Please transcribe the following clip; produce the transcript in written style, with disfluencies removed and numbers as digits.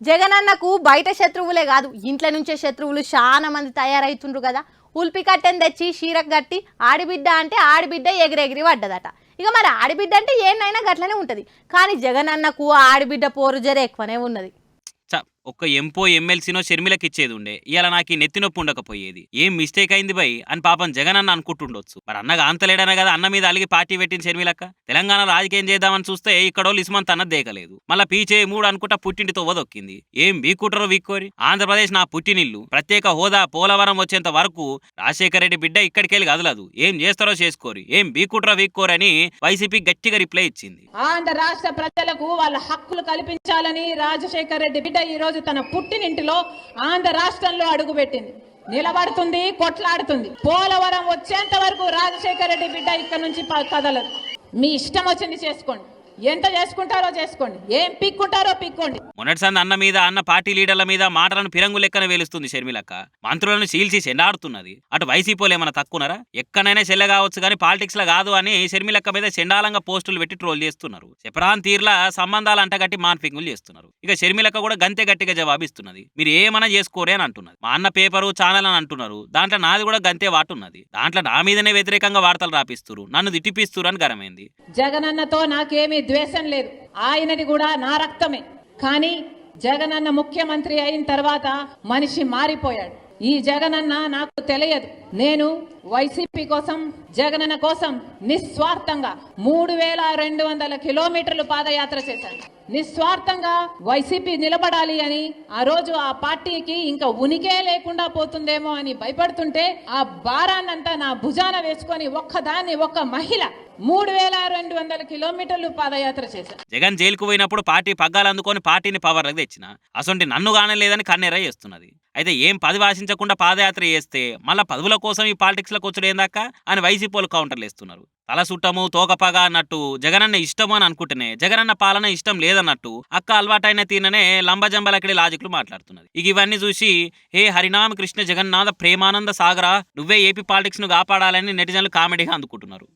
జగనన్నకు బయట శత్రువులే కాదు ఇంట్లో నుంచే శత్రువులు చాలా మంది తయారైతుండ్రు కదా. ఉల్పి కట్టెని తెచ్చి షీరకు కట్టి ఆడిబిడ్డ అంటే ఆడిబిడ్డ ఎగిరెగిరి పడ్డదట. ఇక మరి ఆడిబిడ్డ అంటే ఏనైనా గట్లనే ఉంటుంది, కానీ జగనన్నకు ఆడిబిడ్డ పోరు జర ఎక్కువనే ఉన్నది. ఒక్క ఎంపో ఎమ్మెల్సీనో షర్మిలకి ఇచ్చేది ఉండే, ఇలా నాకు ఈ నెత్తి నొప్పి ఉండకపోయేది. ఏం మిస్టేక్ అయింది బై అని పాపం జగన్ అన్న అనుకుంటుండొచ్చు. మరి అన్నగా అంతలేడనే కదా అన్న మీద అలిగి పార్టీ పెట్టింది షర్మిలక్క. తెలంగాణ రాజకీయం చేద్దామని చూస్తే ఇక్కడ ఇస్మంత్ అన్నది దేకలేదు. మళ్ళీ పీచే మూడు అనుకుంటా పుట్టింటితో వదొక్కింది. ఏం వీక్కుంటారో వీక్కోరి. ఆంధ్రప్రదేశ్ నా పుట్టినిల్లు, ప్రత్యేక హోదా పోలవరం వచ్చేంత వరకు రాజశేఖర రెడ్డి బిడ్డ ఇక్కడికెళ్ళి కదలదు, ఏం చేస్తారో చేసుకోరి, ఏం వీక్కుంటారో వీక్కోరి అని వైసీపీ గట్టిగా రిప్లై ఇచ్చింది. ఆంధ్ర రాష్ట్ర ప్రజలకు వాళ్ళ హక్కులు కల్పించాలని రాజశేఖర రెడ్డి బిడ్డ ఈ రోజు తన పుట్టినింటిలో ఆంధ్ర రాష్ట్రంలో అడుగుపెట్టింది. నిలబడుతుంది, కొట్లాడుతుంది. పోలవరం వచ్చేంత వరకు రాజశేఖర రెడ్డి బిడ్డ ఇక్కడ నుంచి కదలదు. మీ ఇష్టం వచ్చింది చేసుకోండి, ఎంత చేసుకుంటారో చేసుకోండి, ఏం పిక్కుంటారో పిక్కోండి. మొన్నటిసారి అన్న మీద అన్న పార్టీ లీడర్ల మీద మాటలను పిరంగు లెక్కన వేలుస్తుంది షర్మిలక్క. మంత్రులను చీల్చి చెండాడుతున్నది. అటు వైసీపీలో ఏమైనా తక్కువనరా? ఎక్కడైనా చెల్లె కావచ్చు కానీ పాలిటిక్స్ లో కాదు అని షర్మిలక్క మీద చెండాలంగా పోస్టులు పెట్టి ట్రోల్ చేస్తున్నారు. చెప్పరాన్ తీర్లా సంబంధాలు అంటగట్టి మాన్ఫింగులు చేస్తున్నారు. ఇక షర్మిలక్క కూడా గంతే గట్టిగా జవాబిస్తున్నది. మీరు ఏమైనా చేసుకోరే అని అంటున్నది. మా అన్న పేపరు ఛానల్ అని అంటున్నారు, దాంట్లో నాది కూడా గంతే వాటున్నది. దాంట్లో నా మీదనే వ్యతిరేకంగా వార్తలు రాపిస్తున్నారు, నన్ను తిట్టిపిస్తున్నారు అని గరమైంది. జగనన్నతో నాకేమీ ద్వేషం లేదు, ఆయనది కూడా నా రక్తమే. కానీ జగనన్న ముఖ్యమంత్రి అయిన తర్వాత మనిషి మారిపోయాడు. ఈ జగనన్న నాకు తెలియదు. నేను వైసీపీ కోసం, జగనన్న కోసం నిస్వార్థంగా 3200 కిలోమీటర్లు పాదయాత్ర చేశాను. నిస్వార్థంగా వైసీపీ నిలబడాలి అని. ఆ రోజు ఆ పార్టీకి ఇంకా ఉనికే లేకుండా పోతుందేమో అని భయపడుతుంటే ఆ భారాన్నంతా నా భుజాన వేసుకొని ఒక్క మహిళ 3200 కిలోమీటర్లు పాదయాత్ర చేశారు. జగన్ జైలుకు పోయినప్పుడు పార్టీ పగ్గాలు అందుకొని పార్టీని పవర్లకు తెచ్చిన అసొంటి నన్ను కానలేదని కన్నెర చేస్తున్నది. అయితే ఏం పదవి ఆశించకుండా పాదయాత్ర చేస్తే మళ్ళా పదవుల కోసం ఈ పాలిటిక్స్ లో కూర్చుడు ఏందాకా అని వైసీపీలు కౌంటర్లు వేస్తున్నారు. తల సుట్టము తోకపగ అన్నట్టు జగనన్న ఇష్టము అని అనుకుంటేనే జగనన్న పాలన ఇష్టం లేదన్నట్టు అక్క అలవాటైన తీననే లంబజంబలక్కడి లాజిక్లు మాట్లాడుతున్నది. ఇక ఇవన్నీ చూసి హే హరినామ కృష్ణ జగన్నాథ ప్రేమానంద సాగరా, నువ్వే ఏపీ పాలిటిక్స్ ను కాపాడాలని నెటిజన్లు కామెడీగా అందుకుంటున్నారు.